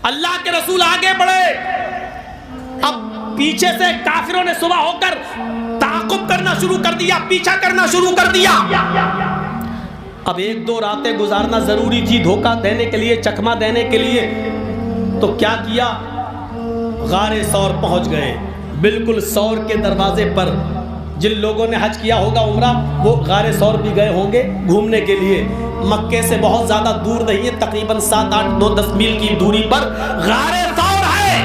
اللہ کے رسول آگے بڑھے. اب پیچھے سے کافروں نے صبح ہو کر تعاقب کرنا شروع کر دیا, پیچھا کرنا شروع کر دیا. اب ایک دو راتیں گزارنا ضروری تھی دھوکہ دینے کے لیے, چکما دینے کے لیے. تو کیا کیا, غار ثور پہنچ گئے. بالکل ثور کے دروازے پر جن لوگوں نے حج کیا ہوگا عمرہ, وہ غار ثور بھی گئے ہوں گے گھومنے کے لیے. مکے سے بہت زیادہ دور نہیں ہے, تقریباً 7, 8, 9, 10 میل کی دوری پر غار ثور ہے.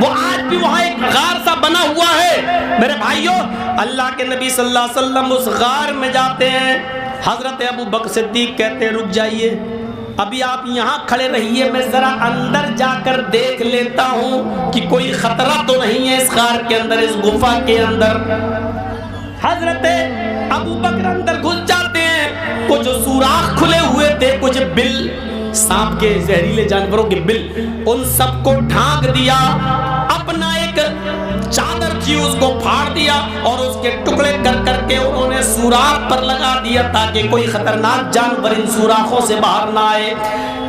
وہ آج بھی وہاں ایک غار سا بنا ہوا ہے. میرے بھائیوں, اللہ کے نبی صلی اللہ علیہ وسلم اس غار میں جاتے ہیں. حضرت ابو بکر صدیق کہتے ہیں رک جائیے, ابھی آپ یہاں کھڑے رہیے, میں ذرا اندر جا کر دیکھ لیتا ہوں کہ کوئی خطرہ تو نہیں ہے اس غار کے اندر, اس غفا کے اندر. حضرت ابو بکر اندر گھس جاتے ہیں. کچھ سوراخ کھلے ہوئے تھے, کچھ بل, سانپ کے, زہریلے جانوروں کے بل, ان سب کو ڈھانک دیا. اپنا ایک چادر تھی اس کو پھاڑ دیا اور اس کے ٹکڑے کر کر کے انہوں نے سوراخ پر لگا دیا تاکہ کوئی خطرناک جانور ان سوراخوں سے باہر نہ آئے.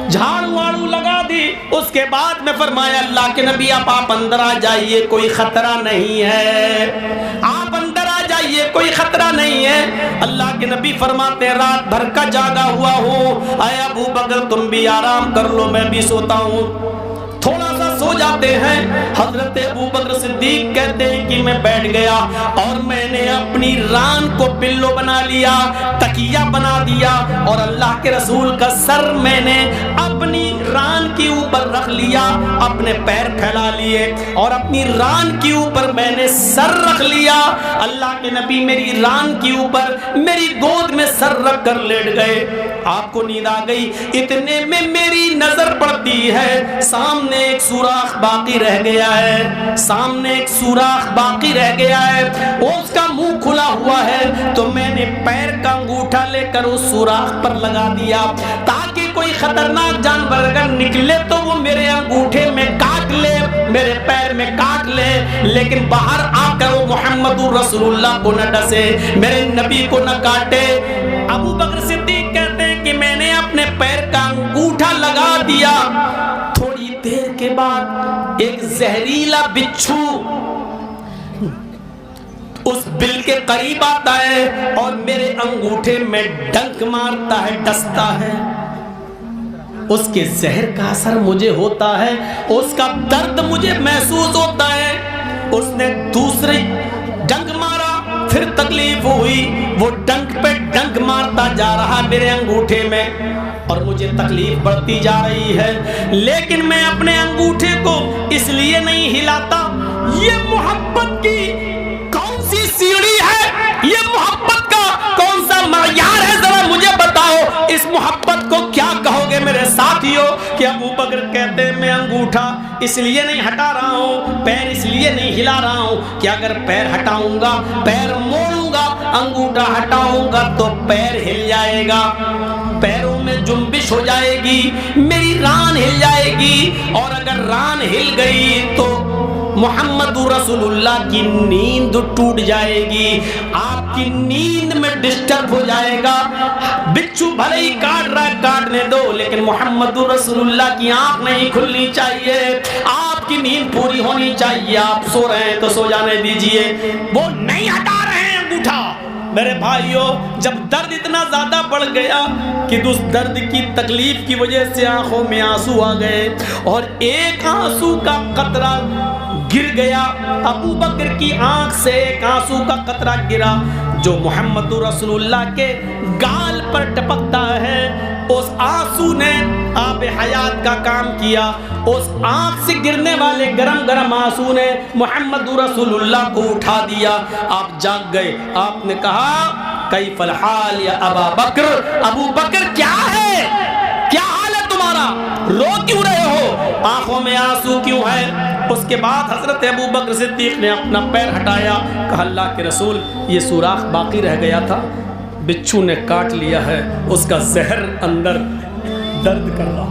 جھاڑو واڑو لگا دی. اس کے بعد میں فرمایا اللہ کے نبی اب آپ اندر آ جائیے, کوئی خطرہ نہیں ہے, آپ اندر آ جائیے, کوئی خطرہ نہیں ہے. اللہ کے نبی فرماتے ہیں رات بھر کا جاگا ہوا ہوں, اے ابو بکر تم بھی آرام کر لو, میں بھی سوتا ہوں. تھوڑا سا سو جاتے ہیں. حضرت ابو بکر صدیق کہتے ہیں کہ میں بیٹھ گیا اور میں نے اپنی ران کو پلو بنا لیا, تکیہ بنا دیا, اور اللہ کے رسول کا سر میں نے اپنی ران کے اوپر رکھ لیا, اپنے پیر پھیلا لیے اور اپنی ران کے اوپر میں نے سر رکھ لیا. اللہ کے نبی میری ران کے اوپر میری گود میں سر رکھ کر لیٹ گئے. آپ کو نیند آ گئی. اتنے میں میری نظر پڑتی ہے سامنے ایک سوراخ باقی رہ گیا ہے, سامنے ایک سوراخ باقی رہ گیا ہے, اس کا منہ کھلا ہوا ہے. تو میں نے پیر کا انگوٹھا لے کر اس سوراخ پر لگا دیا تاکہ کوئی خطرناک جانور اگر نکلے تو وہ میرے انگوٹھے میں کاٹ لے, میرے پیر میں کاٹ لے, لیکن باہر آ کر وہ محمد رسول اللہ کو نہ ڈسے, میرے نبی کو نہ کاٹے. ابو بکر صدیق کہتے ہیں کہ میں نے اپنے پیر کا انگوٹھا لگا دیا. تھوڑی دیر کے بعد ایک زہریلا بچھو اس بل کے قریب آتا ہے اور میرے انگوٹھے میں ڈنک مارتا ہے, ڈستا ہے. اس کے زہر کا اثر مجھے ہوتا ہے, اس کا درد مجھے محسوس ہوتا ہے. اس نے دوسری ڈنک مارا, پھر تکلیف ہوئی, وہ ڈنک پہ ڈنک مارتا جا رہا میرے انگوٹھے میں اور مجھے تکلیف بڑھتی جا رہی ہے. لیکن میں اپنے انگوٹھے کو اس لیے نہیں ہلاتا. یہ محبت کی کون سی سیڑھی ہے, یہ محبت کا کون سا معیار ہے, ذرا مجھے بتاؤ. اس محبت کو کیا کہو گے میرے ساتھیوں کہ ابو بکر کہتے ہیں میں انگوٹھا اس لیے نہیں ہٹا رہا ہوں, پیر اس لیے نہیں ہلا رہا ہوں کہ اگر پیر ہٹاؤں گا, پیر موڑوں گا, انگوٹھا ہٹاؤں گا تو پیر ہل جائے گا, پیروں میں جنبش ہو جائے گی, میری ران ہل جائے گی, اور اگر ران ہل گئی تو محمد رسول اللہ کی نیند ٹوٹ جائے گی, آپ کی نیند میں ڈسٹرب ہو جائے گا. بچھو بھلے ہی کاٹ رہا ہے کاٹنے دو, لیکن محمد رسول اللہ کی آنکھ نہیں کھلنی چاہیے, آپ کی نیند پوری ہونی چاہیے. آپ سو رہے ہیں تو سو جانے دیجئے, وہ نہیں ہٹا رہے ہیں انگوٹھا. میرے بھائیوں, جب درد اتنا زیادہ بڑھ گیا کہ اس درد کی تکلیف کی وجہ سے آنکھوں میں آنسو آ گئے اور ایک آنسو کا قطرہ گر گیا. ابو بکر کی آنکھ سے ایک آنسو کا قطرہ گرا جو محمد رسول اللہ کے گال پر ٹپکتا ہے. اس آنسو نے آب حیات کا کام کیا. اس آنکھ سے گرنے والے گرم گرم آنسو نے محمد رسول اللہ کو اٹھا دیا. آپ جاگ گئے. آپ نے کہا کیف الحال یا ابا بکر, ابو بکر کیا ہے, کیا حال ہے تمہارا, رو کیوں رہے ہو, آنکھوں میں آنسو کیوں ہے. اس کے بعد حضرت ابو بکر صدیق نے اپنا پیر ہٹایا, کہا اللہ کے رسول یہ سوراخ باقی رہ گیا تھا, بچھو نے کاٹ لیا ہے, اس کا زہر اندر درد کر رہا.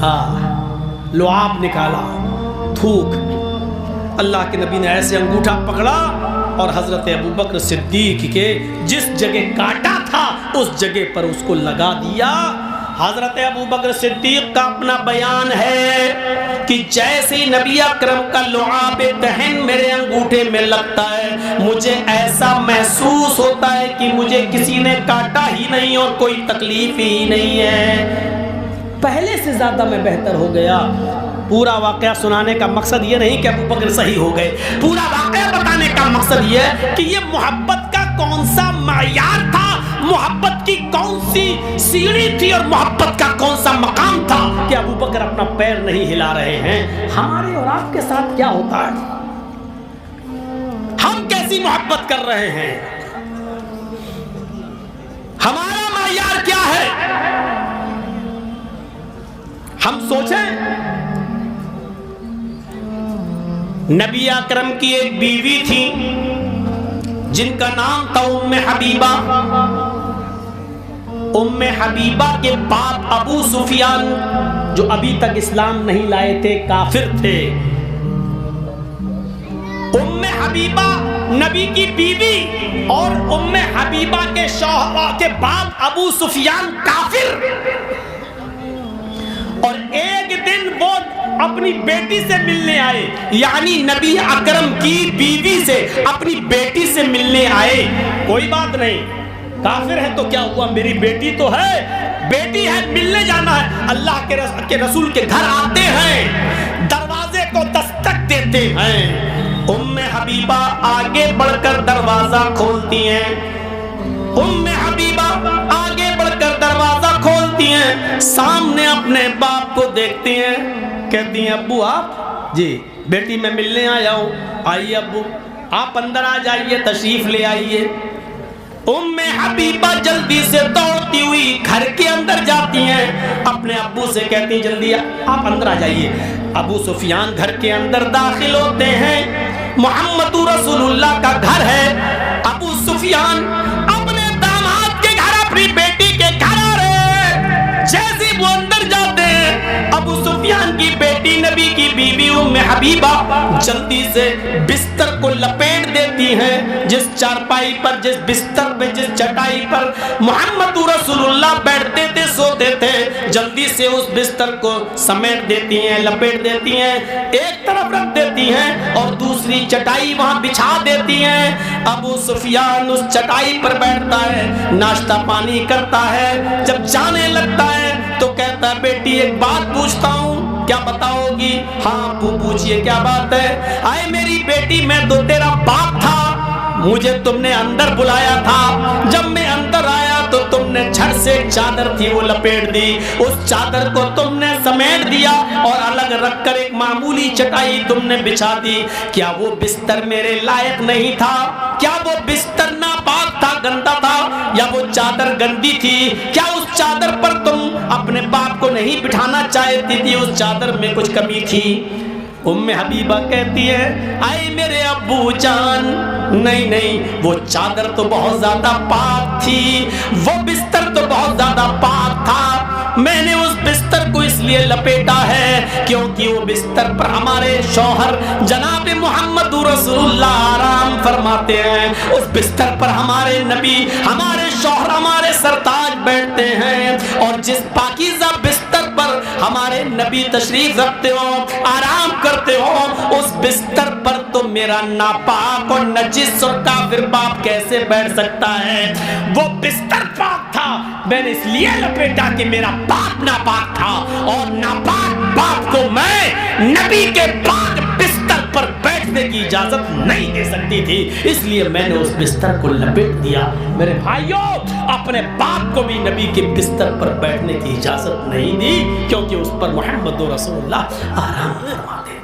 ہاں, لعاب نکالا, تھوک. اللہ کے نبی نے ایسے انگوٹھا پکڑا اور حضرت ابو بکر صدیق کے جس جگہ کاٹا تھا اس جگہ پر اس کو لگا دیا. حضرت ابو بکر صدیق کا اپنا بیان ہے کہ جیسے نبی اکرم کا لعاب دہن میرے انگوٹھے میں لگتا ہے مجھے ایسا محسوس ہوتا ہے کہ مجھے کسی نے کاٹا ہی نہیں اور کوئی تکلیف ہی نہیں ہے، پہلے سے زیادہ میں بہتر ہو گیا۔ پورا واقعہ سنانے کا مقصد یہ نہیں کہ ابو بکر صحیح ہو گئے، پورا واقعہ بتانے کا مقصد یہ ہے کہ یہ محبت کا کون سا معیار تھا، محبت کی کون سی سیڑھی تھی اور محبت کا کون سا مقام تھا کہ ابو بکر اپنا پیر نہیں ہلا رہے ہیں۔ ہمارے اور آپ کے ساتھ کیا ہوتا ہے؟ ہم کیسی محبت کر رہے ہیں؟ ہمارا معیار کیا ہے؟ ہم سوچیں، نبی اکرم کی ایک بیوی تھی جن کا نام تھا ام حبیبہ۔ ام حبیبہ کے باپ ابو سفیان جو ابھی تک اسلام نہیں لائے تھے، کافر تھے۔ ام حبیبہ نبی کی بیوی اور ام حبیبہ کے شوہر کے باپ ابو سفیان کافر، اور ایک دن وہ اپنی بیٹی سے ملنے آئے، یعنی نبی اکرم کی بیوی سے اپنی بیٹی سے ملنے آئے۔ کوئی بات نہیں، کافر ہے تو کیا ہوا، میری بیٹی تو ہے، بیٹی ہے، ملنے جانا ہے۔ اللہ کے رسول کے گھر آتے ہیں، دروازے کو دستک دیتے ہیں، ام حبیبہ آگے بڑھ کر دروازہ کھولتی ہیں۔ ام حبیبہ آگے بڑھ کر دروازہ کھولتی ہیں، سامنے اپنے باپ کو دیکھتی ہیں، کہتی ہیں ابو آپ؟ جی بیٹی میں ملنے آیا ہوں۔ آئیے ابو، آپ اندر آ جائیے، تشریف لے آئیے۔ ام حبیبہ جلدی سے دوڑتی ہوئی گھر کے اندر جاتی ہیں، اپنے ابو سے کہتی ہیں جلدی آپ اندر آ جائیے۔ ابو سفیان گھر کے اندر داخل ہوتے ہیں، محمد رسول اللہ کا گھر ہے۔ ابو سفیان اپنے داماد کے گھر، اپنی بیٹی کے گھر آ رہے ہیں۔ جیسے وہ اندر جاتے ہیں، ابو سفیان کی بیٹی نبی کی بیوی ام حبیبہ جلدی سے بستر کو لپیٹ دیتی ہیں۔ جس چارپائی پر، جس بستر پہ، جس چٹائی پر محمد رسول اللہ بیٹھتے تھے، سوتے تھے، جلدی سے اس بستر کو سمیٹ دیتی ہیں، لپیٹ دیتی ہیں، ایک طرف رکھ دیتی ہیں اور دوسری چٹائی وہاں بچھا دیتی ہیں۔ ابو سفیان اس چٹائی پر بیٹھتا ہے، ناشتہ پانی کرتا ہے، جب جانے لگتا ہے تو کہتا ہے بیٹی ایک بات پوچھتا ہوں، کیا بتاؤ گی؟ ہاں ابو پوچھئے، کیا بات ہے؟ آئے میری بیٹی، میں تو تیرا باپ تھا، مجھے تم نے اندر بلایا تھا، جب میں اندر آیا تو تم نے جھٹ سے ایک چادر تھی وہ لپیٹ دی، اس چادر کو تم نے سمیٹ دیا اور الگ رکھ کر ایک معمولی چٹائی تم نے بچھا دی۔ کیا وہ بستر میرے لائق نہیں تھا؟ کیا وہ بستر ناپاک تھا، گندا تھا، یا وہ چادر گندی تھی؟ کیا اس چادر پر تم اپنے باپ کو نہیں بٹھانا چاہتی تھی؟ اس چادر میں کچھ کمی تھی؟ ام حبیبہ کہتی ہے آئے میرے ابو جان، نہیں نہیں، وہ چادر تو بہت زیادہ پاک تھی، وہ بستر تو بہت زیادہ پاک تھا، میں نے اس بستر کو اس لیے لپیٹا ہے کیونکہ وہ بستر پر ہمارے شوہر جناب محمد رسول اللہ آرام فرماتے ہیں، اس بستر پر ہمارے نبی، ہمارے شوہر، ہمارے سرتاج بیٹھتے ہیں، اور جس پاکیزہ بستر پر ہمارے نبی تشریف رکھتے ہو، آرام کرتے ہو، اس بستر پر تو میرا ناپاک اور نجس اور کافر باپ کیسے بیٹھ سکتا ہے؟ وہ بستر پاک تھا، میں نے اس لیے لپیٹا کہ میرا باپ ناپاک تھا، اور ناپاک باپ کو میں نبی کے پاک بستر پر بیٹھنے کی اجازت نہیں دے سکتی تھی، اس لیے میں نے اس بستر کو لپیٹ دیا۔ میرے بھائیوں، اپنے باپ کو بھی نبی کے بستر پر بیٹھنے کی اجازت نہیں دی، کیونکہ اس پر محمد رسول اللہ آرام فرماتے ہیں۔